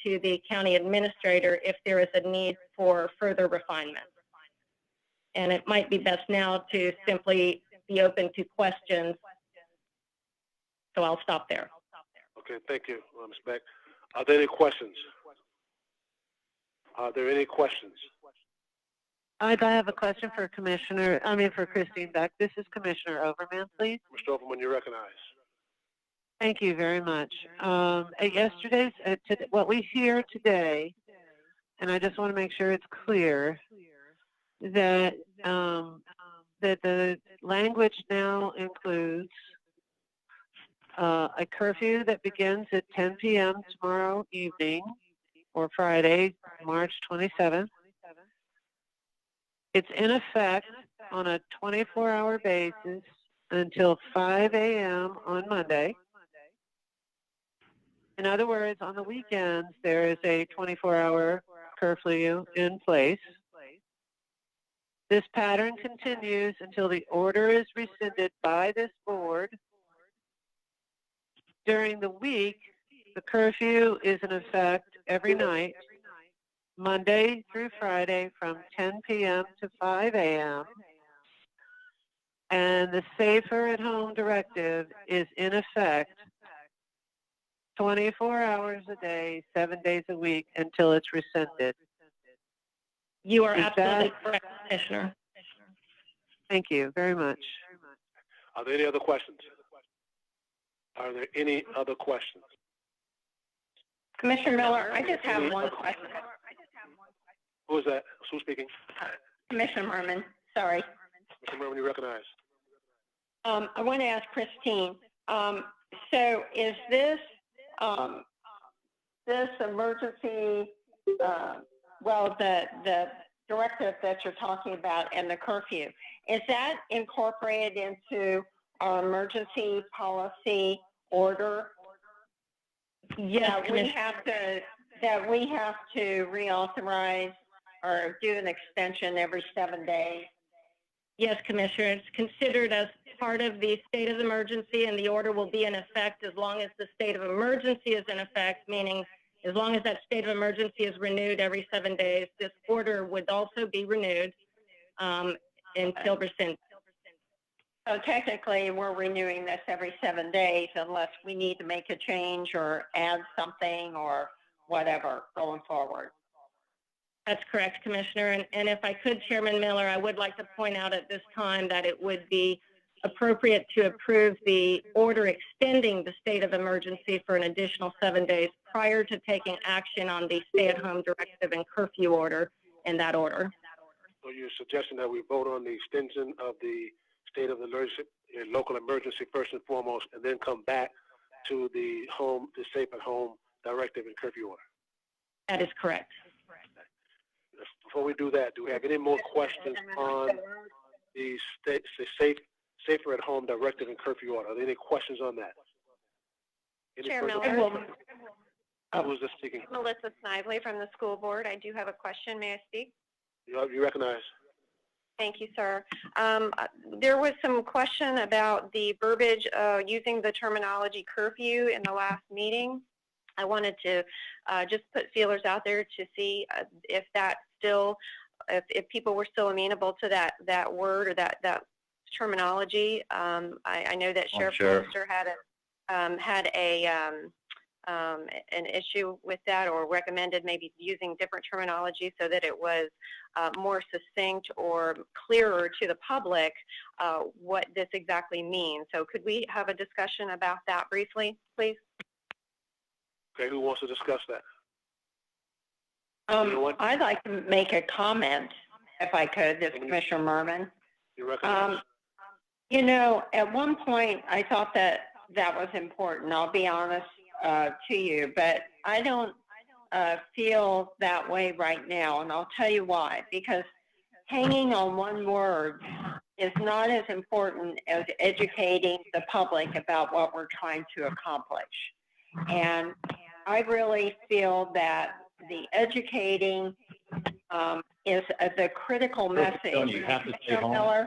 to the county administrator if there is a need for further refinement. And it might be best now to simply be open to questions. So I'll stop there. Okay, thank you, Ms. Beck. Are there any questions? Are there any questions? I have a question for for Christine Beck. This is Commissioner Overman, please. Mr. Overman, you recognize. Thank you very much. What we hear today, and I just want to make sure it's clear that that the language now includes a curfew that begins at 10 p.m. tomorrow evening or Friday, March 27th. It's in effect on a 24-hour basis until 5 a.m. on Monday. In other words, on the weekends, there is a 24-hour curfew in place. This pattern continues until the order is rescinded by this board. During the week, the curfew is in effect every night, Monday through Friday from 10 p.m. to 5 a.m. And the Safer at Home directive is in effect 24 hours a day, 7 days a week until it's rescinded. You are absolutely correct, Commissioner. Thank you very much. Are there any other questions? Are there any other questions? Commissioner Miller, I just have one question. Who is that? Who's speaking? Commissioner Merman, sorry. Mr. Merman, you recognize. I want to ask Christine, so is this this emergency, the directive that you're talking about and the curfew, is that incorporated into our emergency policy order? Yes, that we have to reauthorize or do an extension every 7 days? Yes, Commissioner. It's considered as part of the state of emergency, and the order will be in effect as long as the state of emergency is in effect, meaning as long as that state of emergency is renewed every 7 days, this order would also be renewed until rescinded. So technically, we're renewing this every 7 days unless we need to make a change or add something or whatever going forward. That's correct, Commissioner. And if I could, Chairman Miller, I would like to point out at this time that it would be appropriate to approve the order extending the state of emergency for an additional 7 days prior to taking action on the stay-at-home directive and curfew order in that order. So you're suggesting that we vote on the extension of the state of emergency, local emergency first and foremost, and then come back to the safe at home directive and curfew order? That is correct. Before we do that, do we have any more questions on the safer at home directive and curfew order? Are there any questions on that? Chair Miller. Who is this speaking? Melissa Snively from the school board. I do have a question. May I speak? You recognize. Thank you, sir. There was some question about the verbiage using the terminology curfew in the last meeting. I wanted to just put feelers out there to see if that still, if people were still amenable to that word or that terminology. I know that Sheriff Foster had an issue with that, or recommended maybe using different terminology so that it was more succinct or clearer to the public what this exactly means. So could we have a discussion about that briefly, please? Okay, who wants to discuss that? I'd like to make a comment, if I could. This is Commissioner Merman. You recognize. At one point, I thought that was important. I'll be honest to you, but I don't feel that way right now, and I'll tell you why. Because hanging on one word is not as important as educating the public about what we're trying to accomplish. And I really feel that the educating is the critical message. You have to stay home.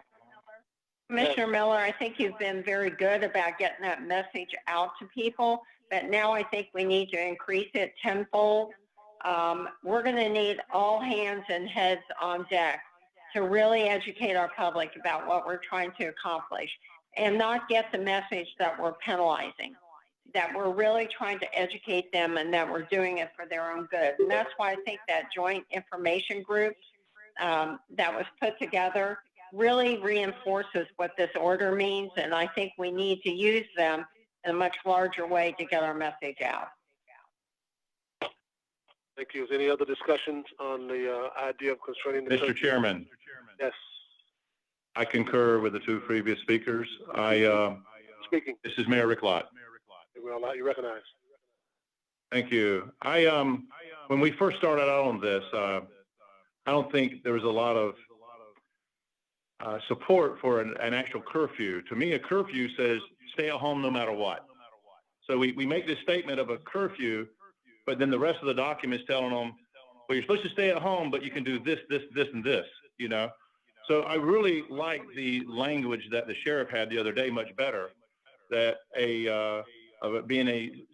Commissioner Miller, I think you've been very good about getting that message out to people, but now I think we need to increase it tenfold we're going to need all hands and heads on deck to really educate our public about what we're trying to accomplish and not get the message that we're penalizing, that we're really trying to educate them and that we're doing it for their own good. And that's why I think that joint information group that was put together really reinforces what this order means, and I think we need to use them in a much larger way to get our message out. Thank you. Is any other discussions on the idea of concerning the Mr. Chairman, Yes, I concur with the two previous speakers. speaking. This is Mayor Rick Lott. We'll allow you recognize. Thank you. When we first started out on this, I don't think there was a lot of support for an actual curfew. To me, a curfew says stay at home no matter what. So we make this statement of a curfew, but then the rest of the document's telling them, well, you're supposed to stay at home, but you can do this, this, this, and this, you know? So I really like the language that the sheriff had the other day much better, that of it being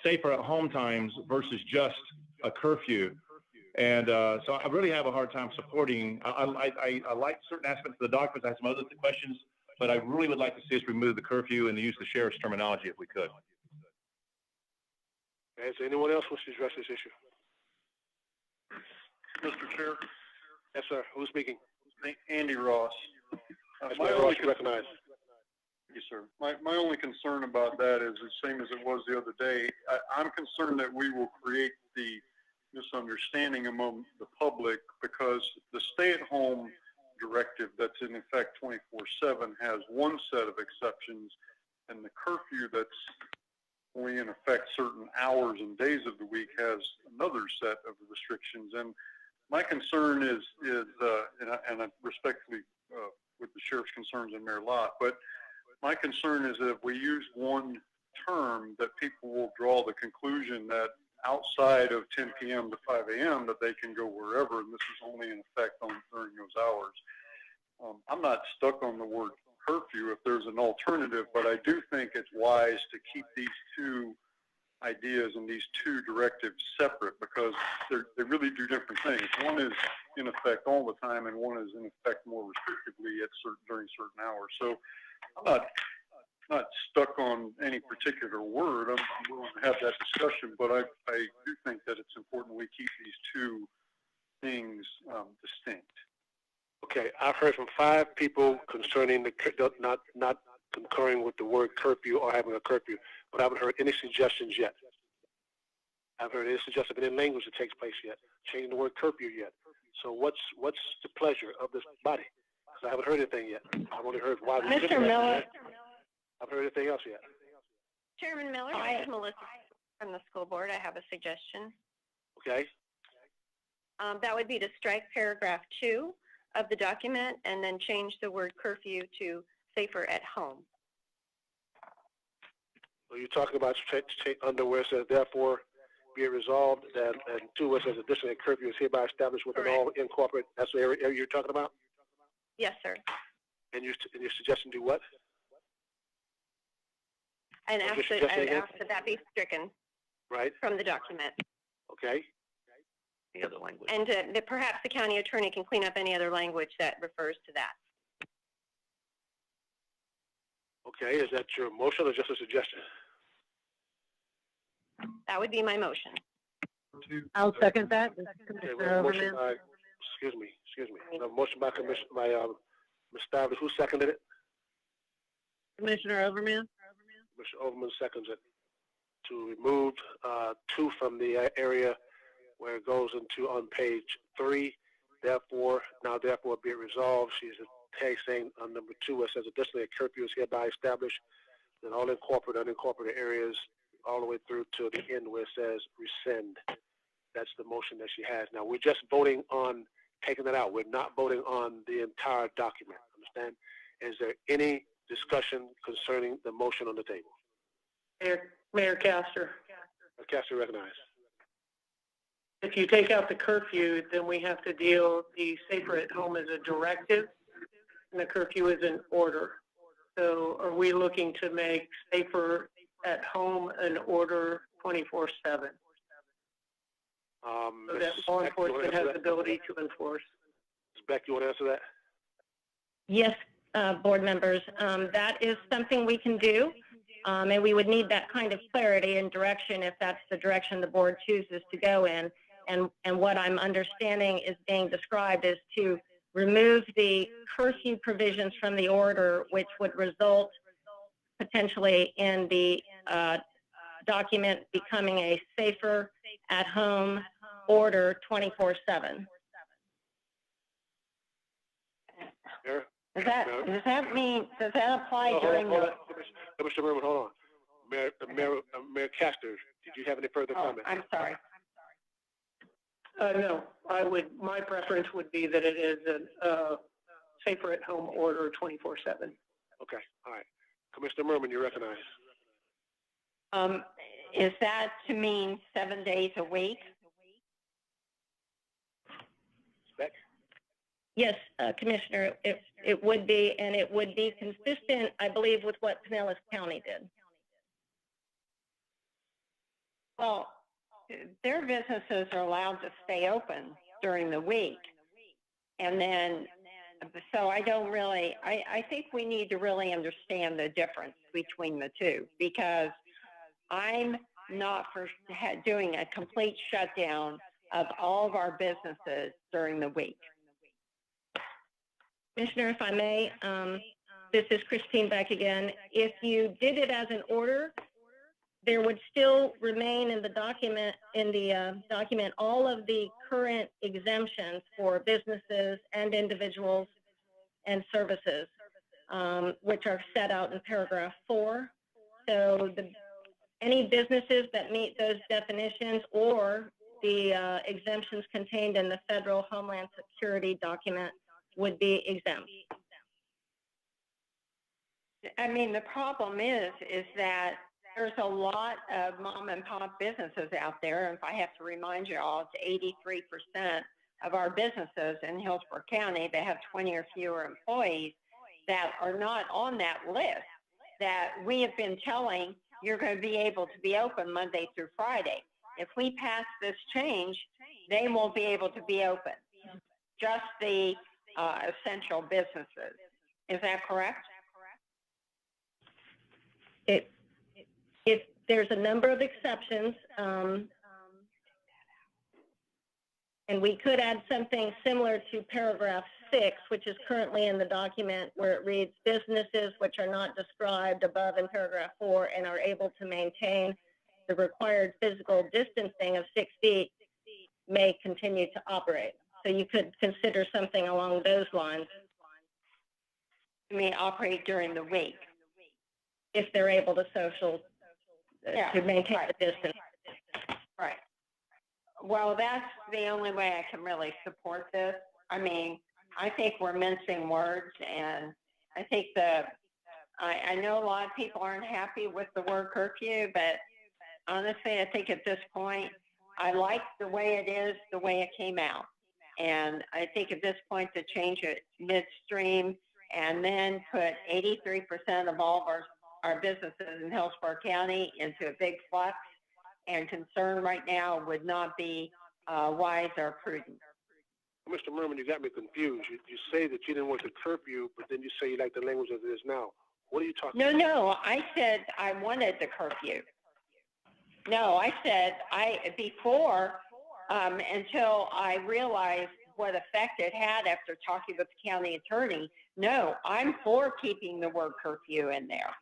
safer at home times versus just a curfew. And so I really have a hard time supporting. I like certain aspects of the documents. I have some other questions, but I really would like to see us remove the curfew and use the sheriff's terminology if we could. Okay, is there anyone else wish to address this issue? Mr. Chair, Yes, sir. Who's speaking? Andy Ross. Mr. Ross, you recognize. Yes, sir. My only concern about that is the same as it was the other day. I'm concerned that we will create the misunderstanding among the public because the stay-at-home directive that's in effect 24/7 has one set of exceptions, and the curfew that's only in effect certain hours and days of the week has another set of restrictions. And my concern is and I respectfully with the sheriff's concerns and Mayor Lott, but my concern is that if we use one term, that people will draw the conclusion that outside of 10 p.m. to 5 a.m. that they can go wherever, and this is only in effect during those hours. I'm not stuck on the word curfew if there's an alternative, but I do think it's wise to keep these two ideas and these two directives separate because they really do different things. One is in effect all the time, and one is in effect more restrictively during certain hours. So I'm not stuck on any particular word. I'm willing to have that discussion, but I do think that it's important we keep these two things distinct. Okay, I've heard from 5 people concerning not concurring with the word curfew or having a curfew, but I haven't heard any suggestions yet. I haven't heard any suggestions of any language that takes place yet, changing the word curfew yet. So what's the pleasure of this body? Because I haven't heard anything yet. I've only heard why. Mr. Miller. I haven't heard anything else yet. Chairman Miller, this is Melissa from the school board. I have a suggestion. Okay. That would be to strike paragraph 2 of the document and then change the word curfew to safer at home. So you're talking about under where it says, therefore, be it resolved that, and 2 where it says additionally curfew is hereby established within all incorporate. That's the area you're talking about? Yes, sir. And your suggestion do what? And ask that that be stricken Right. from the document. Okay. The other language. And that perhaps the county attorney can clean up any other language that refers to that. Okay, is that your motion or just a suggestion? That would be my motion. I'll second that. Okay, Commissioner we have a motion Overman. by, excuse me. We have a motion by Ms. Stivers. Who seconded it? Commissioner Overman. Mr. Overman seconds it to remove 2 from the area where it goes into on page 3. Therefore be it resolved. She's a tag saying on number 2 where it says additionally a curfew is hereby established in all incorporated, unincorporated areas all the way through to the end where it says rescind. That's the motion that she has. Now we're just voting on taking that out. We're not voting on the entire document. Understand? Is there any discussion concerning the motion on the table? Mayor Castor, Castor recognized. if you take out the curfew, then we have to deal the safer at home as a directive, and the curfew is an order. So are we looking to make safer at home an order 24/7? so that law enforcement has the ability to enforce. Ms. Beck, you want to answer that? Yes, board members, that is something we can do, and we would need that kind of clarity and direction if that's the direction the board chooses to go in. And what I'm understanding is being described is to remove the curfew provisions from the order, which would result potentially in the document becoming a safer at home order 24/7. Mayor? Does that apply during hold the? on. Mr. Merman, hold on. Mayor Castor, did you have any further Oh, comments? I'm sorry. No, my preference would be that it is a safer at home order 24/7. Okay, all right. Commissioner Merman, you recognize. Is that to mean 7 days a week? Beck? Yes, Commissioner, it would be, and it would be consistent, I believe, with what Pinellas County did. Well, their businesses are allowed to stay open during the week. And then, so I don't really, I think we need to really understand the difference between the two, because I'm not for doing a complete shutdown of all of our businesses during the week. Commissioner, if I may, this is Christine back again. If you did it as an order, there would still remain in the document, all of the current exemptions for businesses and individuals and services, which are set out in paragraph 4. So any businesses that meet those definitions or the exemptions contained in the federal Homeland Security document would be exempt. I mean, the problem is that there's a lot of mom and pop businesses out there. And if I have to remind you all, it's 83% of our businesses in Hillsborough County that have 20 or fewer employees that are not on that list, that we have been telling you're going to be able to be open Monday through Friday. If we pass this change, they won't be able to be open. Just the essential businesses. Is that correct? If there's a number of exceptions, and we could add something similar to paragraph 6, which is currently in the document, where it reads, businesses which are not described above in paragraph 4 and are able to maintain the required physical distancing of 6 feet may continue to operate. So you could consider something along those lines. You mean operate during the week? If they're able to to maintain the distance. Right. Well, that's the only way I can really support this. I mean, I think we're mincing words, and I think I know a lot of people aren't happy with the word curfew, but honestly, I think at this point, I like the way it is, the way it came out. And I think at this point to change it midstream and then put 83% of all of our businesses in Hillsborough County into a big flux and concern right now would not be wise or prudent. Mr. Merman, you got me confused. You say that you didn't want the curfew, but then you say you like the language as it is now. What are you talking about? No, I said I wanted the curfew. No, I said before, until I realized what effect it had after talking with the county attorney. No, I'm for keeping the word curfew in there.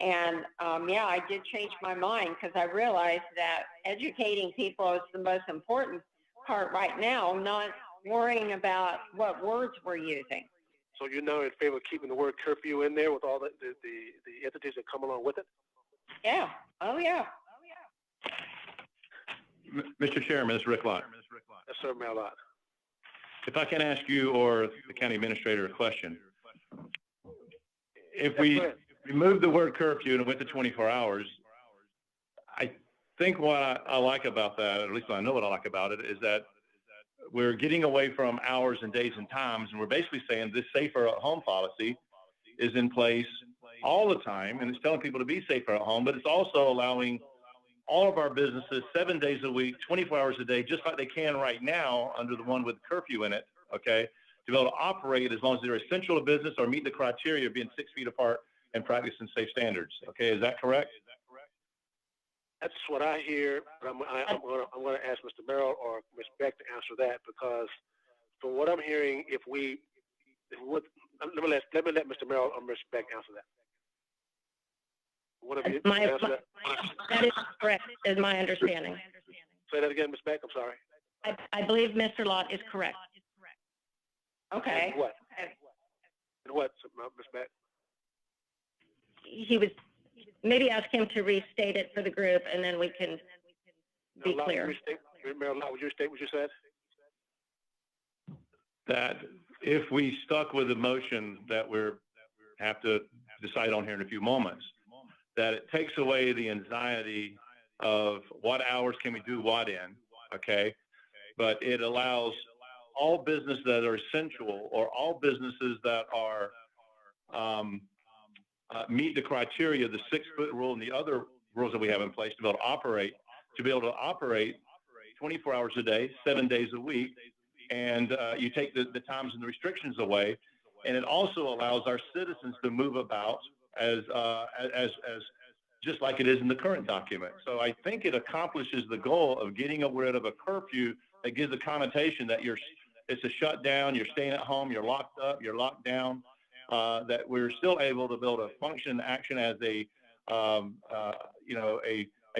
And yeah, I did change my mind because I realized that educating people is the most important part right now, not worrying about what words we're using. So you're now in favor of keeping the word curfew in there with all the entities that come along with it? Yeah. Oh, yeah. Mr. Chairman, this is Rick Lott. Yes, sir, Mayor Lott. If I can ask you or the county administrator a question. If we remove the word curfew and went to 24 hours, I think what I like about that, or at least I know what I like about it, is that we're getting away from hours and days and times, and we're basically saying this safer at home policy is in place all the time, and it's telling people to be safer at home, but it's also allowing all of our businesses 7 days a week, 24 hours a day, just like they can right now under the one with curfew in it, okay, to be able to operate as long as they're essential to business or meet the criteria of being 6 feet apart and practicing safe standards. Okay, is that correct? That's what I hear, but I'm going to ask Mr. Merrill or Ms. Beck to answer that, because from what I'm hearing, let me let Mr. Merrill or Ms. Beck answer that. One of you answer that? That is correct, is my understanding. Say that again, Ms. Beck. I'm sorry. I believe Mr. Lott is correct. Okay. And what? And what, Ms. Beck? He was, maybe ask him to restate it for the group, and then we can be clear. Merrill, would you restate what you said? That if we stuck with the motion that we have to decide on here in a few moments, that it takes away the anxiety of what hours can we do what in, okay? But it allows all businesses that are essential or all businesses that are meet the criteria, the 6-foot rule and the other rules that we have in place to be able to operate 24 hours a day, 7 days a week. And you take the times and the restrictions away, and it also allows our citizens to move about as just like it is in the current document. So I think it accomplishes the goal of getting rid of a curfew that gives a connotation that it's a shutdown, you're staying at home, you're locked up, you're locked down, that we're still able to build a function and action as a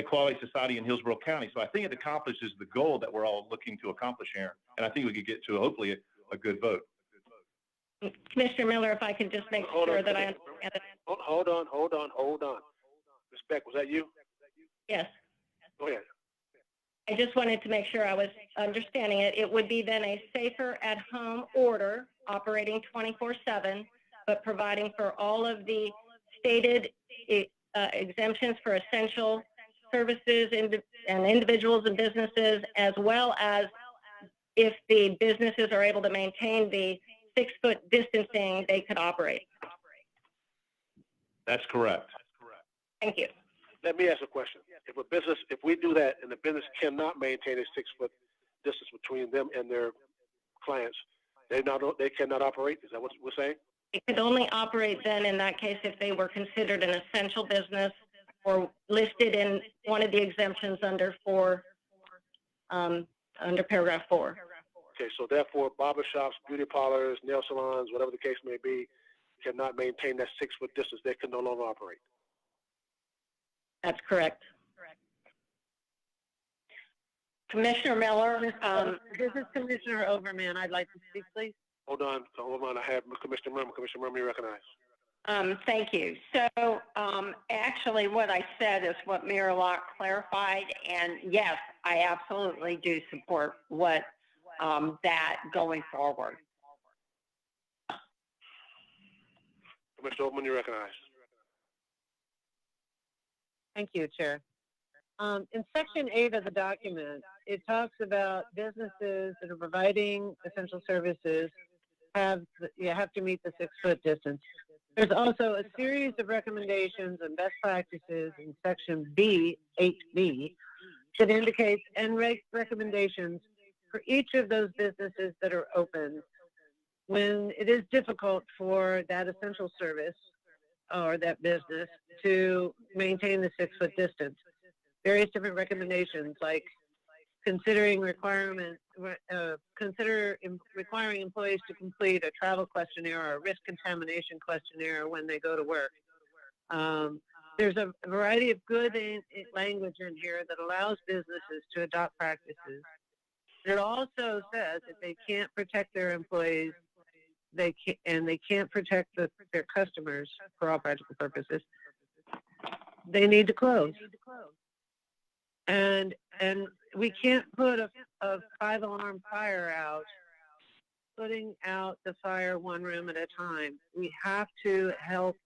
quality society in Hillsborough County. So I think it accomplishes the goal that we're all looking to accomplish here. And I think we could get to hopefully a good vote. Commissioner Miller, if I could just make sure that I understand it. Hold on. Ms. Beck, was that you? Yes. Go ahead. I just wanted to make sure I was understanding it. It would be then a safer at home order operating 24/7, but providing for all of the stated exemptions for essential services and individuals and businesses, as well as if the businesses are able to maintain the 6-foot distancing, they could operate. That's correct. Thank you. Let me ask a question. If we do that and the business cannot maintain a 6-foot distance between them and their clients, they cannot operate? Is that what we're saying? It could only operate then in that case if they were considered an essential business or listed in one of the exemptions under paragraph 4. Okay, so therefore barbershops, beauty parlors, nail salons, whatever the case may be, cannot maintain that 6-foot distance. They can no longer operate. That's correct. Commissioner Miller, This is Commissioner Overman. I'd like to speak, please. Hold on. I have Commissioner Murman. Commissioner Murman, you recognize. thank you. So actually what I said is what Mayor Locke clarified, and yes, I absolutely do support that going forward. Commissioner Overman, you recognize. Thank you, Chair. In Section 8 of the document, it talks about businesses that are providing essential services have to meet the 6-foot distance. There's also a series of recommendations and best practices in Section B, 8B, that indicates and recommendations for each of those businesses that are open when it is difficult for that essential service or that business to maintain the 6-foot distance. Various different recommendations like requiring employees to complete a travel questionnaire or a risk contamination questionnaire when they go to work. There's a variety of good language in here that allows businesses to adopt practices. It also says if they can't protect their employees, they can't protect their customers for all practical purposes, they need to close. And we can't put a 5-alarm fire out, putting out the fire one room at a time. We have to help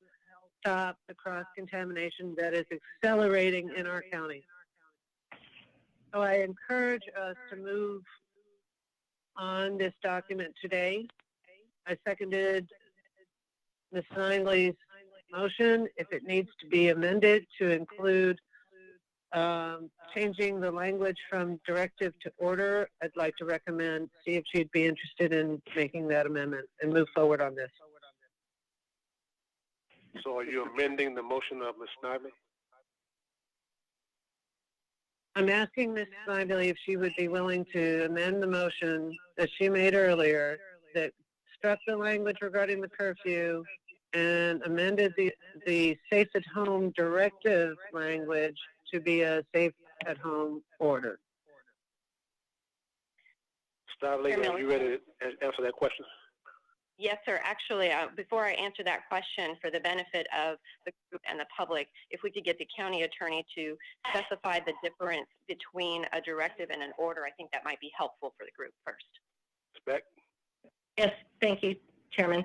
stop the cross-contamination that is accelerating in our county. So I encourage us to move on this document today. I seconded Ms. Langley's motion if it needs to be amended to include changing the language from directive to order, I'd like to recommend, see if she'd be interested in making that amendment and move forward on this. So are you amending the motion of Ms. Snively? I'm asking Ms. Snively if she would be willing to amend the motion that she made earlier that struck the language regarding the curfew and amended the safe at home directive language to be a safe at home order. Snively, Chair are Miller. you ready to answer that question? Yes, sir. Actually, before I answer that question, for the benefit of the group and the public, if we could get the county attorney to specify the difference between a directive and an order, I think that might be helpful for the group first. Beck? Yes, thank you, Chairman.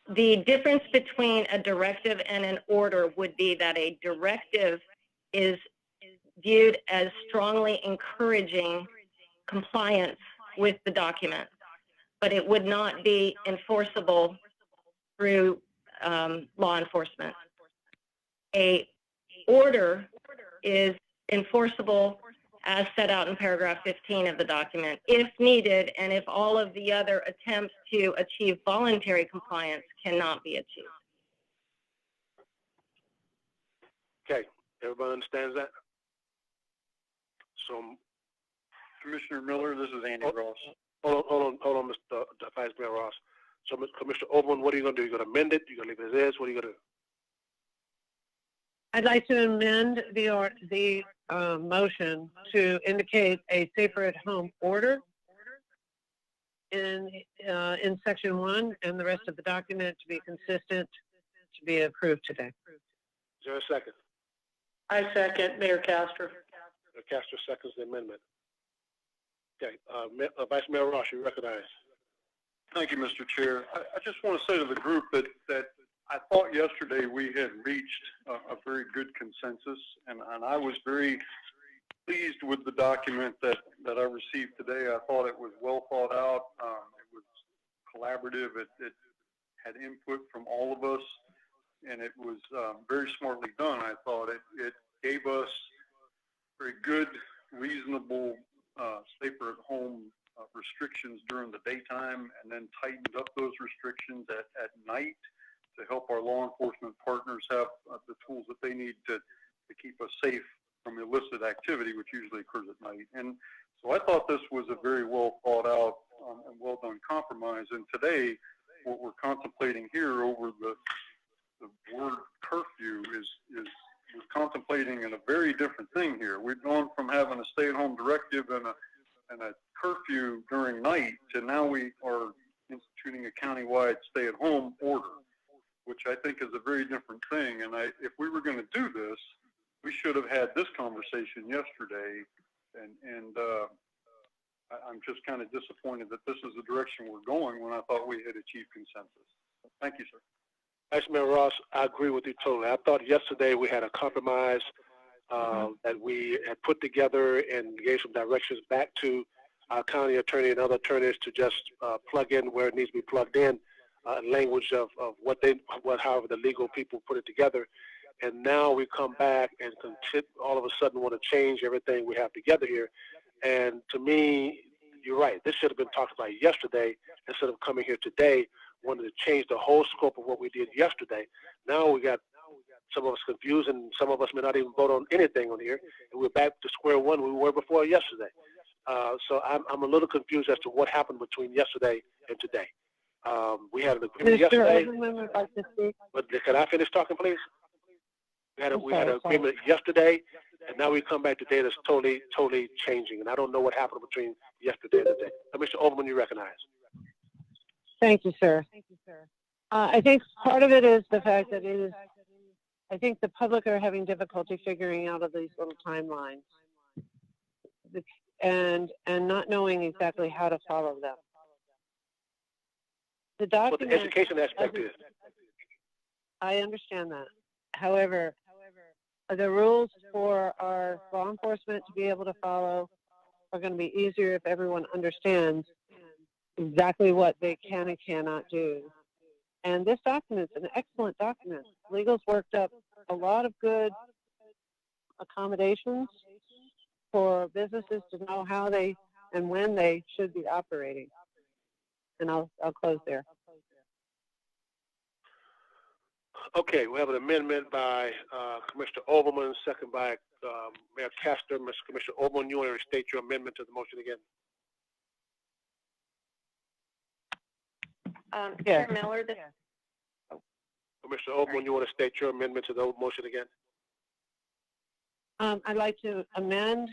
The difference between a directive and an order would be that a directive is viewed as strongly encouraging compliance with the document, but it would not be enforceable through law enforcement. A order is enforceable as set out in paragraph 15 of the document, if needed, and if all of the other attempts to achieve voluntary compliance cannot be achieved. Okay, everybody understands that? So, Commissioner Miller, this is Andy Ross. hold on, Mr. Vice Mayor Ross. So, Commissioner Overman, what are you going to do? You're going to amend it? You're going to leave it as is? What are you going to do? I'd like to amend the motion to indicate a safer at home order in section 1 and the rest of the document to be consistent to be approved today. Is there a second? I second Mayor Castro. Castro seconds the amendment. Okay, Vice Mayor Ross, you recognize. Thank you, Mr. Chair. I just want to say to the group that I thought yesterday we had reached a very good consensus, and I was very pleased with the document that I received today. I thought it was well thought out. It was collaborative. It had input from all of us, and it was very smartly done. I thought it gave us very good, reasonable, safer at home restrictions during the daytime, and then tightened up those restrictions at night to help our law enforcement partners have the tools that they need to keep us safe from illicit activity, which usually occurs at night. And so I thought this was a very well thought out and well done compromise. And today, what we're contemplating here over the word curfew is we're contemplating in a very different thing here. We've gone from having a stay-at-home directive and a curfew during night to now we are instituting a countywide stay-at-home order, which I think is a very different thing. And if we were going to do this, we should have had this conversation yesterday. And I'm just kind of disappointed that this is the direction we're going when I thought we had achieved consensus. Thank you, sir. Vice Mayor Ross, I agree with you totally. I thought yesterday we had a compromise that we had put together and gave some directions back to our county attorney and other attorneys to just plug in where it needs to be plugged in, language of however the legal people put it together. And now we come back and all of a sudden want to change everything we have together here. And to me, you're right. This should have been talked about yesterday instead of coming here today, wanting to change the whole scope of what we did yesterday. Now we got some of us confused, and some of us may not even vote on anything on here. And we're back to square one we were before yesterday. So I'm a little confused as to what happened between yesterday and today. We had an agreement yesterday. Would like to speak. But can I finish talking, please? We had an agreement yesterday, and now we come back today that's totally changing. And I don't know what happened between yesterday and today. Mr. Overman, you recognize. Thank you, sir. I think part of it is the fact that I think the public are having difficulty figuring out of these little timelines and not knowing exactly how to follow them. The What document, the education aspect is. I understand that. However, the rules for our law enforcement to be able to follow are going to be easier if everyone understands exactly what they can and cannot do. And this document is an excellent document. Legal's worked up a lot of good accommodations for businesses to know how they and when they should be operating. And I'll close there. Okay, we have an amendment by Commissioner Overman, second by Mayor Castor. Mr. Commissioner Overman, you want to restate your amendment to the motion again? Yeah. Chair Miller, this, Commissioner Overman, you want to state your amendment to the motion again? I'd like to amend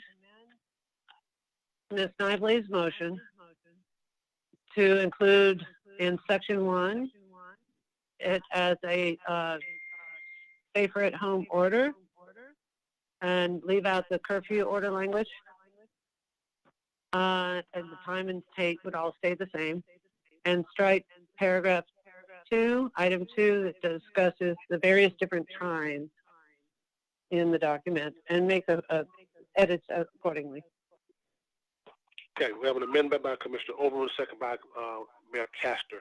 Ms. Snively's motion to include in section 1 it as a safer at home order and leave out the curfew order language. And the time and date would all stay the same. And strike paragraph 2, item 2, that discusses the various different times in the document and make edits accordingly. Okay, we have an amendment by Commissioner Overman, second by Mayor Castor.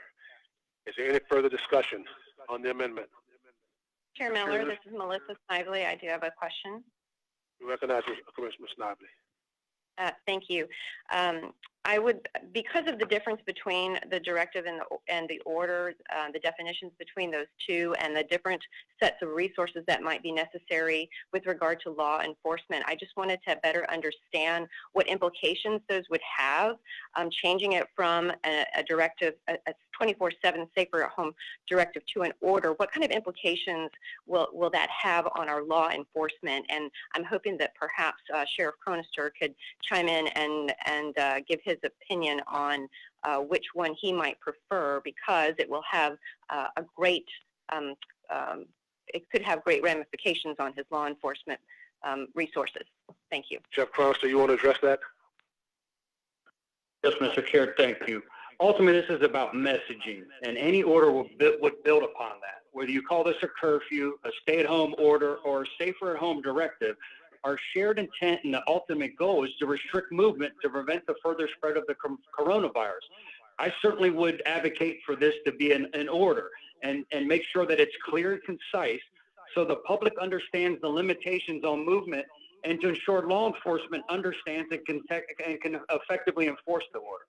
Is there any further discussion on the amendment? Chair Miller, this is Melissa Snively. I do have a question. We recognize Commissioner Snively. Thank you. I would, because of the difference between the directive and the order, the definitions between those two, and the different sets of resources that might be necessary with regard to law enforcement, I just wanted to better understand what implications those would have. Changing it from a directive, a 24/7 safer at home directive to an order, what kind of implications will that have on our law enforcement? And I'm hoping that perhaps Sheriff Cronister could chime in and give his opinion on which one he might prefer, because it will have a great, it could have great ramifications on his law enforcement resources. Thank you. Sheriff Cronister, you want to address that? Yes, Mr. Chair, thank you. Ultimately, this is about messaging, and any order would build upon that. Whether you call this a curfew, a stay-at-home order, or a safer-at-home directive, our shared intent and the ultimate goal is to restrict movement to prevent the further spread of the coronavirus. I certainly would advocate for this to be an order and make sure that it's clear and concise so the public understands the limitations on movement, and to ensure law enforcement understands and can effectively enforce the order.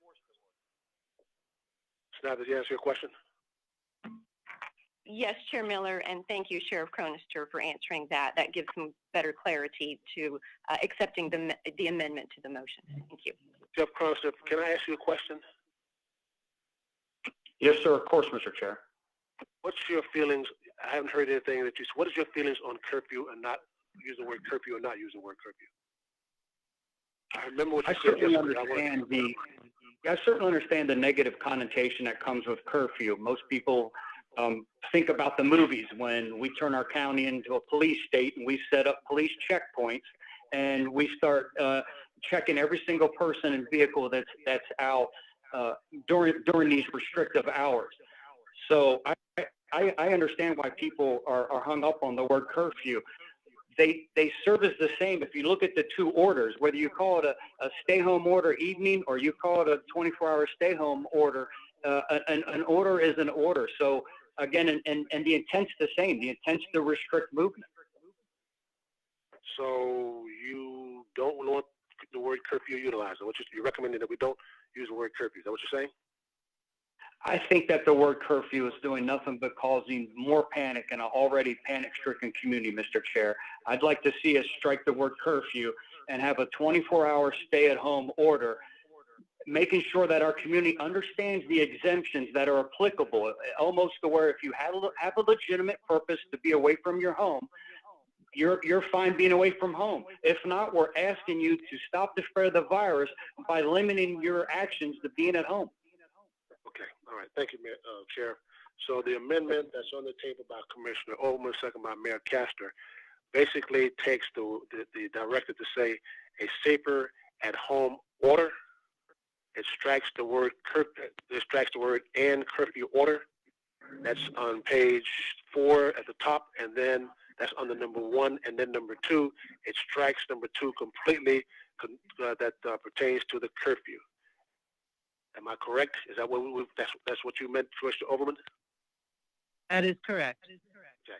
Snively, did you answer your question? Yes, Chair Miller, and thank you, Sheriff Cronister, for answering that. That gives some better clarity to accepting the amendment to the motion. Thank you. Sheriff Cronister, can I ask you a question? Yes, sir, of course, Mr. Chair. What's your feelings? I haven't heard anything that you. What is your feelings on curfew and not using the word curfew or not using the word curfew? I remember what you said yesterday. I certainly understand the negative connotation that comes with curfew. Most people think about the movies when we turn our county into a police state and we set up police checkpoints and we start checking every single person and vehicle that's out during these restrictive hours. So I understand why people are hung up on the word curfew. They serve as the same. If you look at the two orders, whether you call it a stay-home order evening or you call it a 24-hour stay-home order, an order is an order. So again, and the intent's the same. The intent's to restrict movement. So you don't want the word curfew utilized. You're recommending that we don't use the word curfew. Is that what you're saying? I think that the word curfew is doing nothing but causing more panic in an already panic-stricken community, Mr. Chair. I'd like to see us strike the word curfew and have a 24-hour stay-at-home order, making sure that our community understands the exemptions that are applicable, almost to where if you have a legitimate purpose to be away from your home, you're fine being away from home. If not, we're asking you to stop the spread of the virus by limiting your actions to being at home. Okay, all right. Thank you, Sheriff. So the amendment that's on the table by Commissioner Overman, second by Mayor Castor, basically takes the directive to say a safer at home order. It strikes the word and curfew order. That's on page 4 at the top, and then that's under number 1, and then number 2. It strikes number 2 completely that pertains to the curfew. Am I correct? Is that what that's what you meant, Mr. Overman? That is correct. Okay.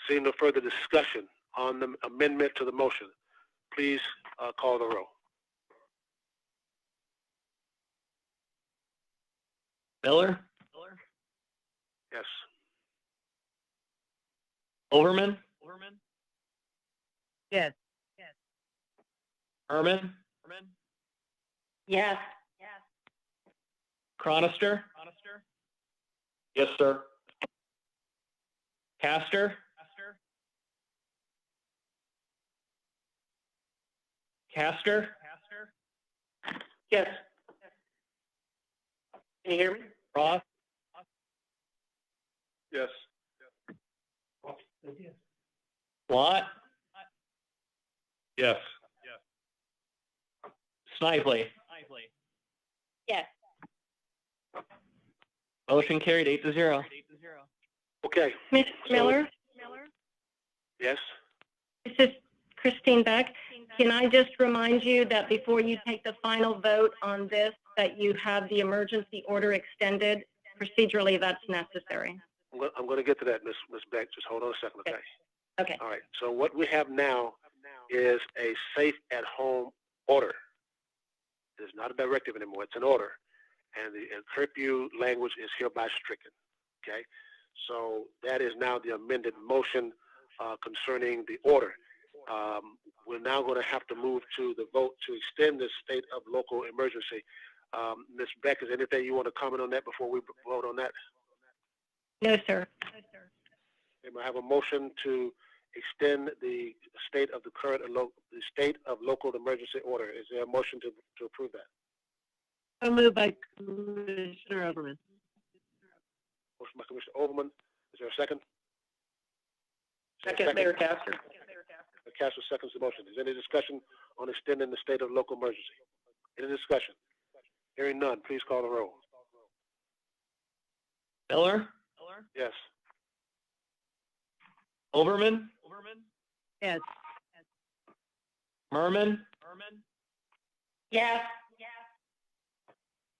Seeing no further discussion on the amendment to the motion. Please call the roll. Miller, Yes. Overman, Yes. Herman, Yes. Cronister. Yes, sir. Castor. Castor. Yes. Can you hear me? Ross. Yes. Watt. Yes. Snively. Yes. Motion carried 8-0. Okay. Ms. So- Miller, Yes. this is Christine Beck. Can I just remind you that before you take the final vote on this, that you have the emergency order extended? Procedurally, that's necessary. I'm going to get to that, Ms. Beck. Just hold on a second, okay? Okay. All right. So what we have now is a safe at home order. It is not a directive anymore. It's an order. And the curfew language is hereby stricken. Okay? So that is now the amended motion concerning the order. We're now going to have to move to the vote to extend the state of local emergency. Ms. Beck, is there anything you want to comment on that before we vote on that? No, sir. I have a motion to extend the state of the current the state of local emergency order. Is there a motion to approve that? So moved by Commissioner Overman. Motion by Commissioner Overman. Is there a second? Second, Mayor Castor. Castro seconds the motion. Is there any discussion on extending the state of local emergency? Any discussion? Hearing none, please call the roll. Miller, Yes. Overman, Yes. Merman, Yes.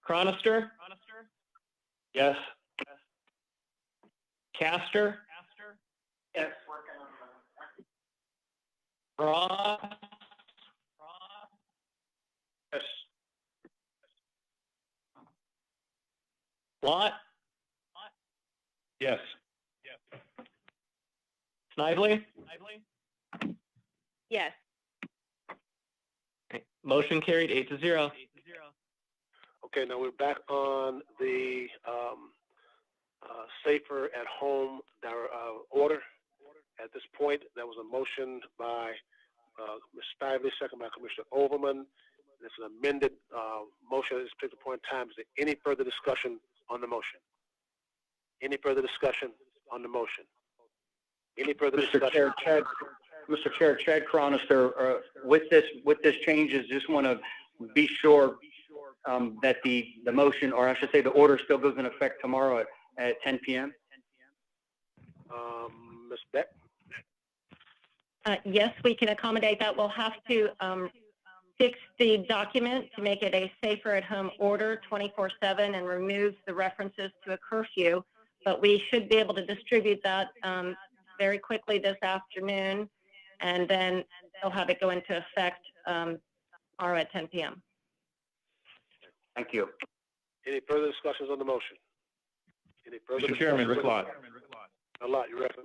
Cronister. Yes. Castor. Yes. Ross. Yes. Watt. Yes. Snively. Yes. Okay. Motion carried 8-0. Okay, now we're back on the safer at home order. At this point, there was a motion by Ms. Stively, second by Commissioner Overman. It's an amended motion at this particular point in time. Is there any further discussion on the motion? Any further discussion on the motion? Any further discussion? Mr. Chair, Chad Cronister, with this changes, just want to be sure that the motion, or I should say the order, still goes in effect tomorrow at 10 p.m. Ms. Beck? Yes, we can accommodate that. We'll have to fix the document to make it a safer at home order 24/7 and remove the references to a curfew. But we should be able to distribute that very quickly this afternoon, and then they'll have it go into effect tomorrow at 10 p.m. Thank you. Any further discussions on the motion? Any further? Mr. Chairman, Rick Lott. A lot, you reckon?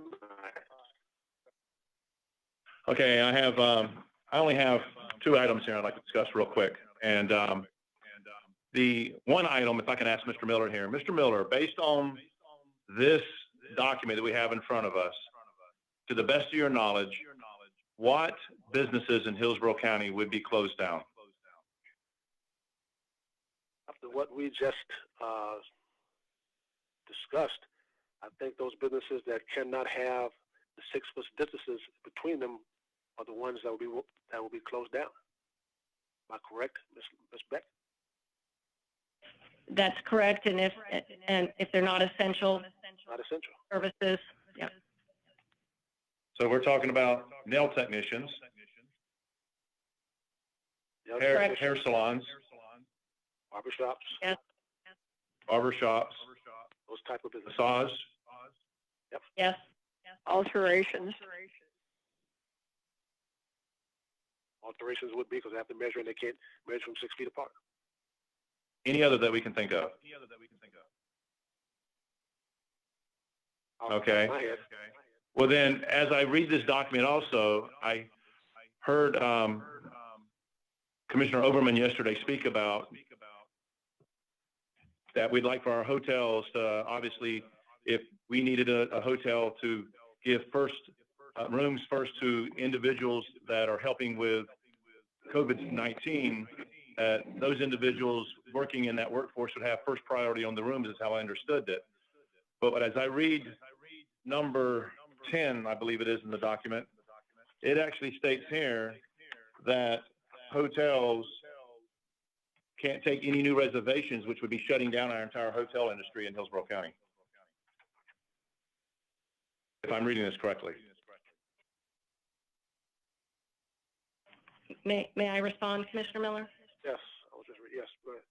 Okay, I only have two items here I'd like to discuss real quick. And the one item, if I can ask Mr. Miller here. Mr. Miller, based on this document that we have in front of us, to the best of your knowledge, what businesses in Hillsborough County would be closed down? After what we just discussed, I think those businesses that cannot have the 6-foot distances between them are the ones that will be closed down. Am I correct, Ms. Beck? That's correct. And if they're not essential Not essential. services, yeah. So we're talking about nail technicians, Yep. hair salons, Barbershops, Yes. barber shops, those type of businesses. massage, Yes. Alterations. alterations would be, because they have to measure and they can't measure from 6 feet apart. Any other that we can think of? Okay. My head. Well, then, as I read this document also, I heard Commissioner Overman yesterday speak about that we'd like for our hotels to, obviously, if we needed a hotel to give rooms first to individuals that are helping with COVID-19, those individuals working in that workforce would have first priority on the rooms, is how I understood it. But as I read number 10, I believe it is in the document, it actually states here that hotels can't take any new reservations, which would be shutting down our entire hotel industry in Hillsborough County. If I'm reading this correctly. May I respond, Commissioner Miller? Yes, I was just, yes, go ahead.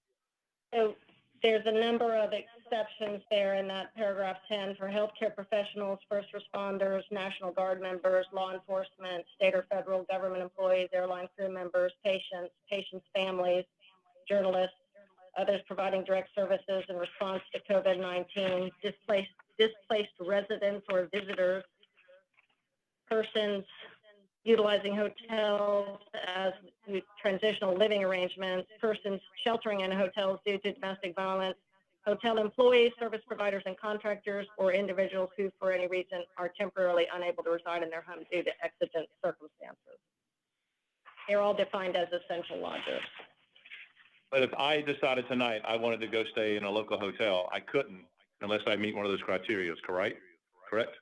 So there's a number of exceptions there in that paragraph 10 for healthcare professionals, first responders, National Guard members, law enforcement, state or federal government employees, airline crew members, patients' families, journalists, others providing direct services in response to COVID-19, displaced residents or visitors, persons utilizing hotels as transitional living arrangements, persons sheltering in hotels due to domestic violence, hotel employees, service providers and contractors, or individuals who, for any reason, are temporarily unable to reside in their home due to exigent circumstances. They're all defined as essential lodgers. But if I decided tonight I wanted to go stay in a local hotel, I couldn't unless I meet one of those criteria, correct? Correct?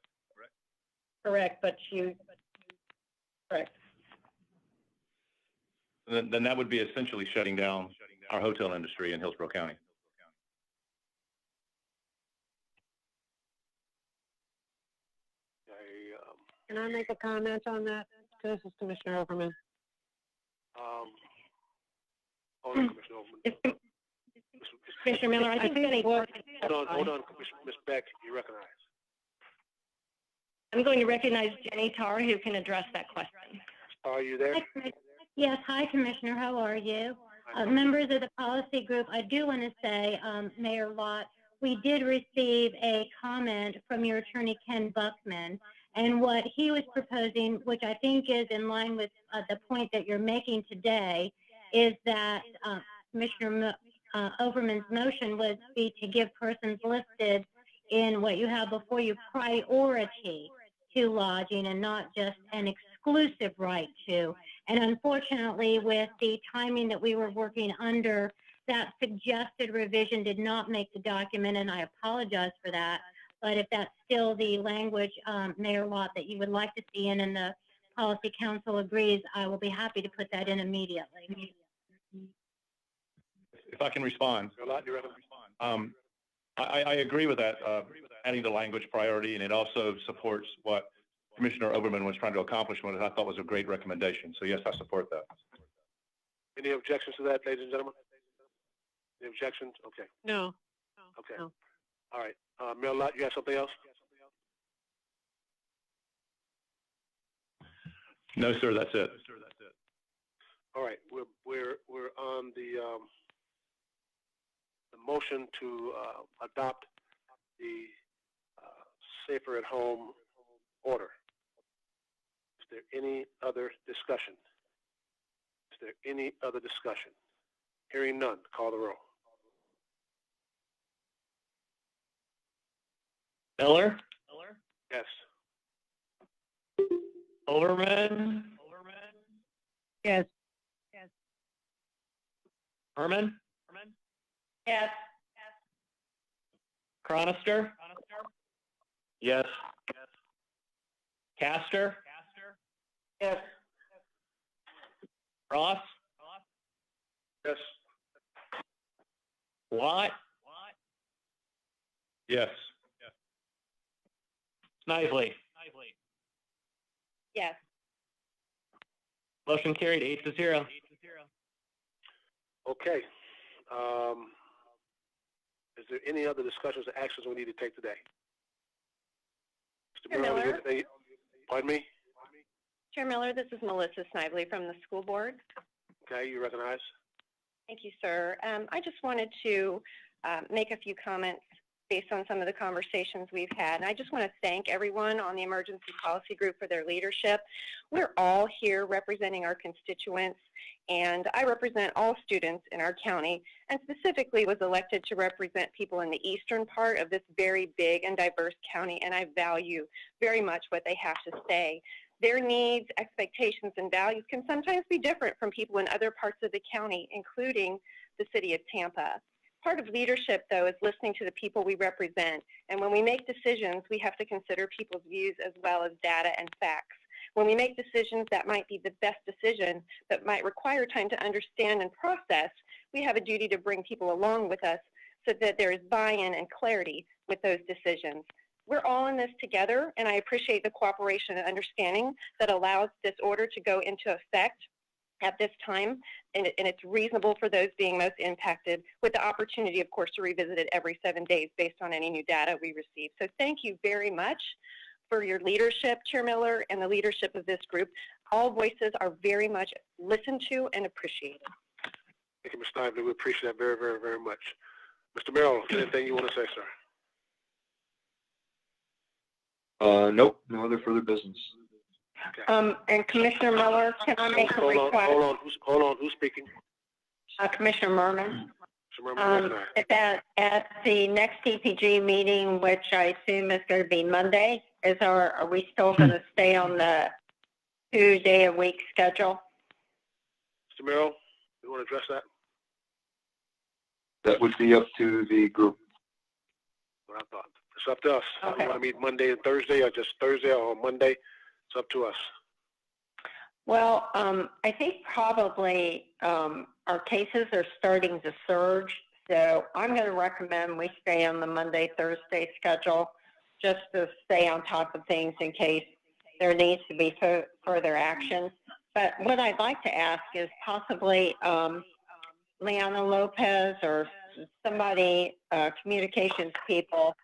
Correct, correct. Then that would be essentially shutting down our hotel industry in Hillsborough County. Can I make a comment on that? This is Commissioner Overman. Hold on, Commissioner Overman. Commissioner Miller, I think Hold on, Ms. Beck, you recognize. I'm going to recognize Jenny Tarr, who can address that question. Are you there? Yes, hi, Commissioner. How are you? Members of the policy group, I do want to say, Mayor Lott, we did receive a comment from your attorney, Ken Buckman, and what he was proposing, which I think is in line with the point that you're making today, is that Commissioner Overman's motion would be to give persons listed in what you have before you priority to lodging and not just an exclusive right to. And unfortunately, with the timing that we were working under, that suggested revision did not make the document, and I apologize for that. But if that's still the language, Mayor Lott, that you would like to see in and the Policy Council agrees, I will be happy to put that in immediately. If I can respond. I agree with that, adding the language priority, and it also supports what Commissioner Overman was trying to accomplish, what I thought was a great recommendation. So yes, I support that. Any objections to that, ladies and gentlemen? Any objections? Okay. No. Okay. No. All right. Mayor Lott, you have something else? No, sir, that's it. All right. We're on the motion to adopt the safer at home order. Is there any other discussion? Is there any other discussion? Hearing none, call the roll. Miller? Yes. Overman? Yes. Herman? Yes. Cronister? Yes. Castor? Yes. Ross? Yes. Watt? Yes. Snively? Yes. Motion carried 8-0. Okay. Is there any other discussions or actions we need to take today? Mr. Miller, Miller? pardon me? Chair Miller, this is Melissa Snively from the school board. Okay, you recognize? Thank you, sir. I just wanted to make a few comments based on some of the conversations we've had. And I just want to thank everyone on the Emergency Policy Group for their leadership. We're all here representing our constituents, and I represent all students in our county, and specifically was elected to represent people in the eastern part of this very big and diverse county, and I value very much what they have to say. Their needs, expectations, and values can sometimes be different from people in other parts of the county, including the city of Tampa. Part of leadership, though, is listening to the people we represent. And when we make decisions, we have to consider people's views as well as data and facts. When we make decisions that might be the best decision, but might require time to understand and process, we have a duty to bring people along with us so that there is buy-in and clarity with those decisions. We're all in this together, and I appreciate the cooperation and understanding that allows this order to go into effect at this time, and it's reasonable for those being most impacted, with the opportunity, of course, to revisit it every 7 days based on any new data we receive. So thank you very much for your leadership, Chair Miller, and the leadership of this group. All voices are very much listened to and appreciated. Thank you, Ms. Snively. We appreciate that very, very, very much. Mr. Merrill, anything you want to say, sir? Nope, no other further business. Okay. And Commissioner Miller, can I make a request? Hold on, who's speaking? Commissioner Merman. Mr. Merrill, recognize. At the next EPG meeting, which I assume is going to be Monday, are we still going to stay on the 2-day-a-week schedule? Mr. Merrill, you want to address that? That would be up to the group. What I thought. It's up to us. Okay. You want to meet Monday and Thursday, or just Thursday or Monday? It's up to us. Well, I think probably our cases are starting to surge, so I'm going to recommend we stay on the Monday-Thursday schedule just to stay on top of things in case there needs to be further action. But what I'd like to ask is possibly Leona Lopez or somebody, communications people,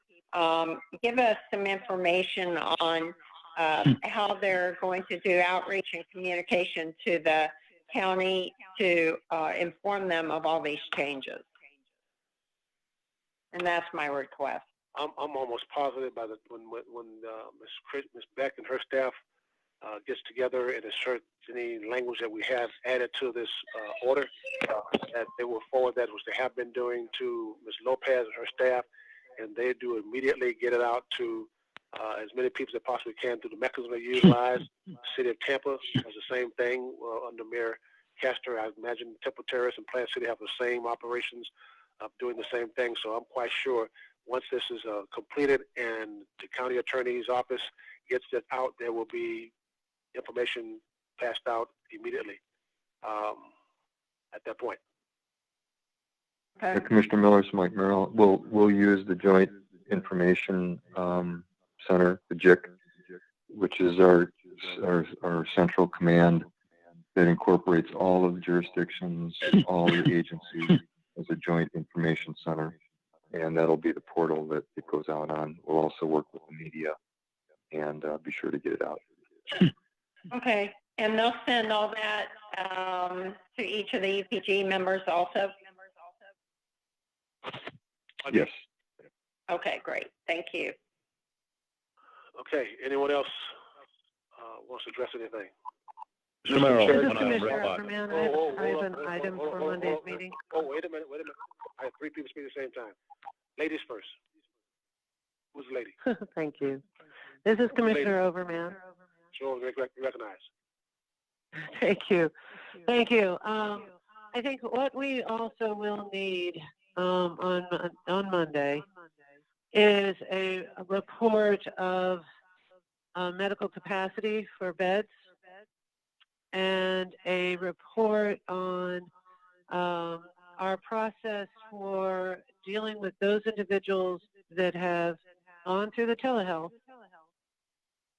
give us some information on how they're going to do outreach and communication to the county to inform them of all these changes. And that's my request. I'm almost positive by when Ms. Beck and her staff gets together and inserts any language that we have added to this order, that they will forward that, which they have been doing, to Ms. Lopez and her staff, and they do immediately get it out to as many people as possibly can through the mechanism they utilize. City of Tampa does the same thing under Mayor Castor. I imagine Temple Terrace and Plant City have the same operations of doing the same thing. So I'm quite sure once this is completed and the county attorney's office gets it out, there will be information passed out immediately at that point. Okay. Commissioner Miller, it's Mike Merrill. We'll use the Joint Information Center, the JIC, which is our central command that incorporates all of the jurisdictions, all the agencies as a joint information center, and that'll be the portal that it goes out on. We'll also work with the media and be sure to get it out. Okay, and they'll send all that to each of the EPG members also? Yes. Okay, great. Thank you. Okay, anyone else wants to address anything? Mr. Merrill, This is one item Commissioner reply. Ackerman. I have an item for Monday's meeting. Oh, wait a minute. I have 3 people speaking at the same time. Ladies first. Who's the lady? Thank you. This is Commissioner Overman. Sure, recognize. Thank you. Thank you. I think what we also will need on Monday is a report of medical capacity for beds and a report on our process for dealing with those individuals that have gone through the telehealth,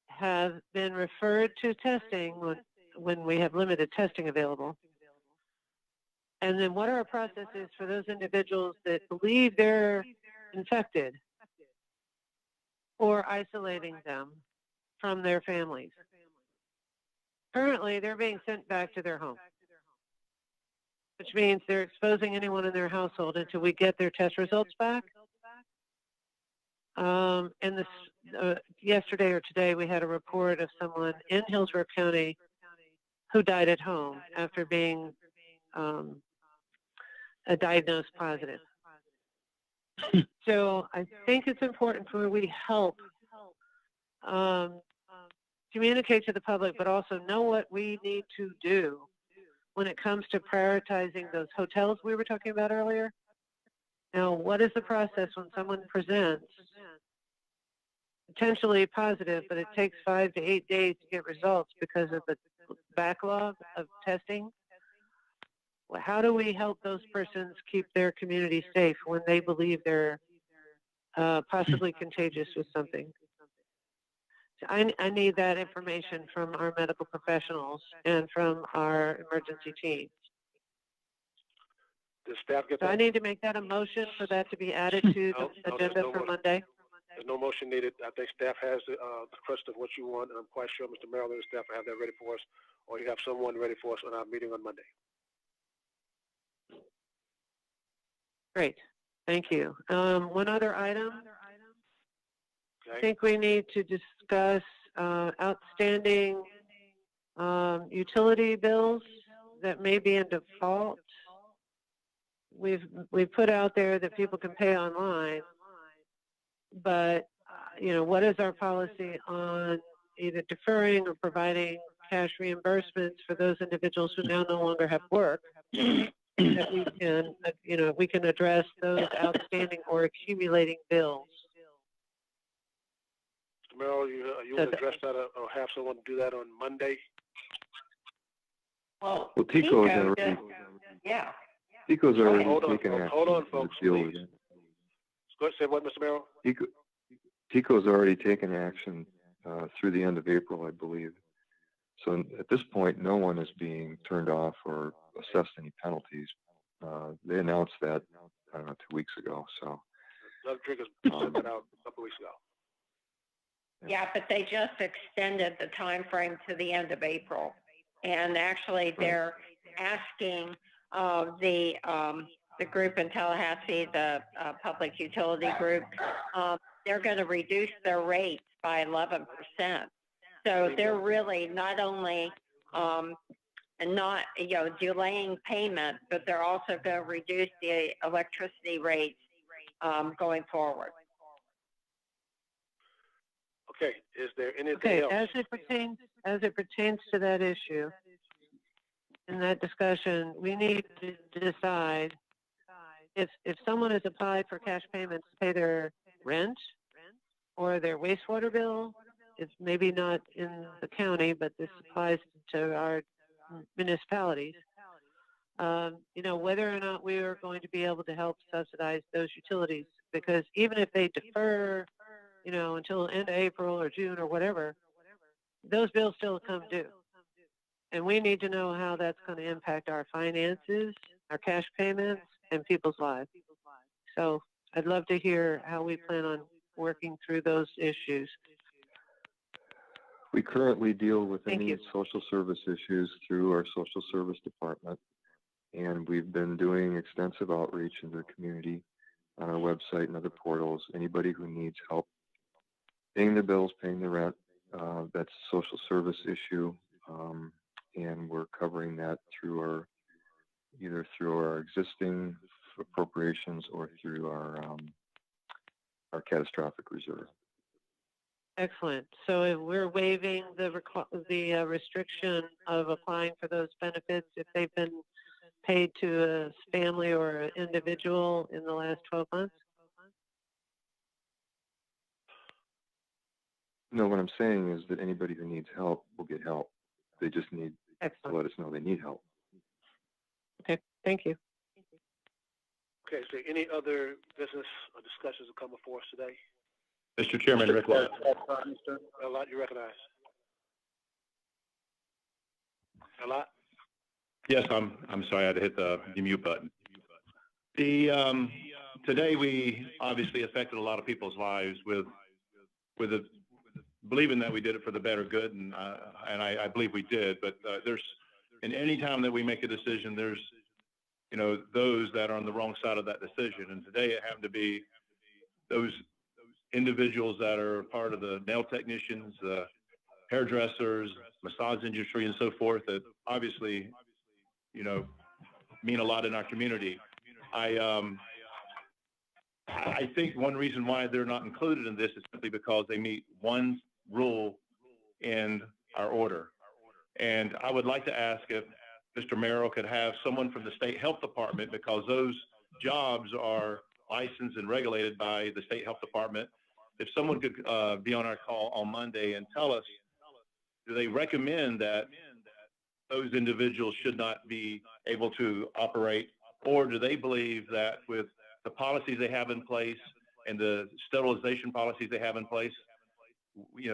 have been referred to testing when we have limited testing available. And then what are our processes for those individuals that believe they're infected or isolating them from their families? Currently, they're being sent back to their home, which means they're exposing anyone in their household until we get their test results back. And this, yesterday or today, we had a report of someone in Hillsborough County who died at home after being diagnosed positive. So I think it's important for we help communicate to the public, but also know what we need to do when it comes to prioritizing those hotels we were talking about earlier. Now, what is the process when someone presents potentially positive, but it takes 5 to 8 days to get results because of the backlog of testing? Well, how do we help those persons keep their community safe when they believe they're possibly contagious with something? I need that information from our medical professionals and from our emergency team. Does staff get So that? I need to make that a motion for that to be added to No, the no, agenda there's no for motion. Monday. There's no motion needed. I think staff has the crust of what you want, and I'm quite sure Mr. Merrill and staff will have that ready for us, or you have someone ready for us on our meeting on Monday. Great, thank you. One other item. I Okay? think we need to discuss outstanding utility bills that may be in default. We've put out there that people can pay online, but you know, what is our policy on either deferring or providing cash reimbursements for those individuals who now no longer have work? That we can, you know, we can address those outstanding or accumulating bills. Mr. Merrill, you want to address that or have someone do that on Monday? Well, Well, Tico's already, yeah. Tico's already Hold on, taken action. hold on, to folks, deal with please. it. Go ahead, say what, Mr. Merrill? Tico's already taken action through the end of April, I believe. So at this point, no one is being turned off or assessed any penalties. They announced that, I don't know, 2 weeks ago. So Doug Driggers sent that out a couple weeks ago. Yeah, but they just extended the time frame to the end of April. And actually, they're asking the group in Tallahassee, the public utility group, they're going to reduce their rates by 11%. So they're really not only not, you know, delaying payment, but they're also going to reduce the electricity rates going forward. Okay, is there anything Okay, else? as it pertains to that issue, in that discussion, we need to decide if someone has applied for cash payments to pay their rent or their wastewater bill. It's maybe not in the county, but this applies to our municipalities. You know, whether or not we are going to be able to help subsidize those utilities, because even if they defer, you know, until end of April or June or whatever, those bills still come due. And we need to know how that's going to impact our finances, our cash payments, and people's lives. So I'd love to hear how we plan on working through those issues. we currently deal with Thank any you. social service issues through our social service department. And we've been doing extensive outreach in the community on our website and other portals. Anybody who needs help paying their bills, paying their rent, that's a social service issue. And we're covering that through either through our existing appropriations or through our catastrophic reserve. Excellent. So if we're waiving the restriction of applying for those benefits if they've been paid to a family or an individual in the last 12 months? No, what I'm saying is that anybody who needs help will get help. They just need to let us know they need help. Okay, thank you. Okay, is there any other business or discussions that come before us today? Mr. Chairman, Rick Lott. A lot you recognize. A lot. Yes, I'm sorry, I had to hit the mute button. Today we obviously affected a lot of people's lives with the believing that we did it for the better good, and I believe we did. But and any time that we make a decision, there's those that are on the wrong side of that decision. And today it happened to be those individuals that are part of the nail technicians, hairdressers, massage industry, and so forth that obviously, mean a lot in our community. I think one reason why they're not included in this is simply because they meet one rule in our order. And I would like to ask if Mr. Merrill could have someone from the State Health Department, because those jobs are licensed and regulated by the State Health Department. If someone could be on our call on Monday and tell us, do they recommend that those individuals should not be able to operate, or do they believe that with the policies they have in place and the sterilization policies they have in place,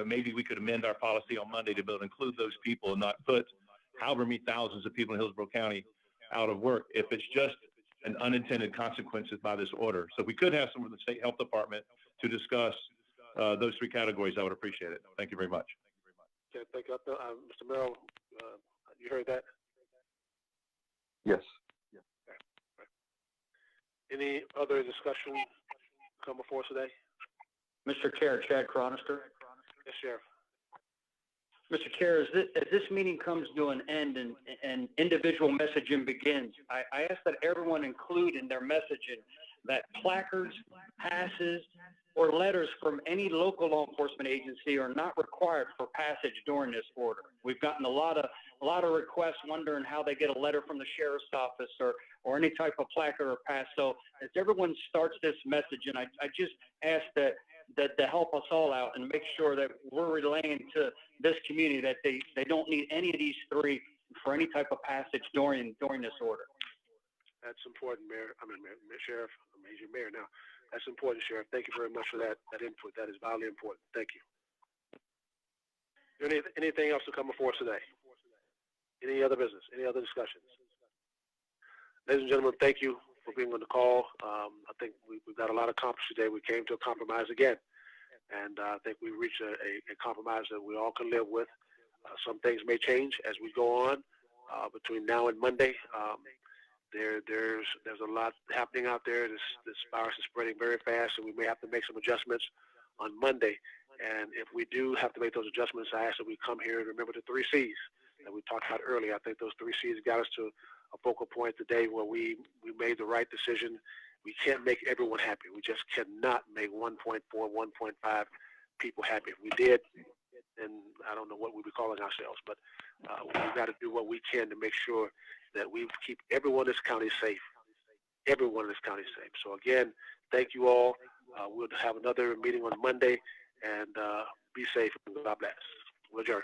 maybe we could amend our policy on Monday to be able to include those people and not put however many thousands of people in Hillsborough County out of work if it's just an unintended consequences by this order. So if we could have someone from the State Health Department to discuss those three categories, I would appreciate it. Thank you very much. Okay, thank you. Mr. Merrill, you heard that? Yes. Okay. Any other discussion come before us today? Mr. Chair, Chad Cronister. Yes, Sheriff. Mr. Chair, as this meeting comes to an end and individual messaging begins, I ask that everyone include in their messaging that placards, passes, or letters from any local law enforcement agency are not required for passage during this order. We've gotten a lot of requests wondering how they get a letter from the sheriff's office or any type of placard or pass. So as everyone starts this message, and I just ask that to help us all out and make sure that we're relaying to this community that they don't need any of these three for any type of passage during this order. That's important, Sheriff. He's your mayor now. That's important, Sheriff. Thank you very much for that input. That is vitally important. Thank you. Anything else to come before us today? Any other business? Any other discussions? Ladies and gentlemen, thank you for being on the call. I think we've got a lot accomplished today. We came to a compromise again, and I think we reached a compromise that we all can live with. Some things may change as we go on between now and Monday. There's a lot happening out there. This virus is spreading very fast, and we may have to make some adjustments on Monday. And if we do have to make those adjustments, I ask that we come here and remember the 3 C's that we talked about earlier. I think those 3 C's got us to a focal point today where we made the right decision. We can't make everyone happy. We just cannot make 1.4, 1.5 people happy. If we did, then I don't know what we'd be calling ourselves, but we've got to do what we can to make sure that we keep everyone in this county safe. Everyone in this county safe. So again, thank you all. We'll have another meeting on Monday, and be safe. God bless. We'll adjourn.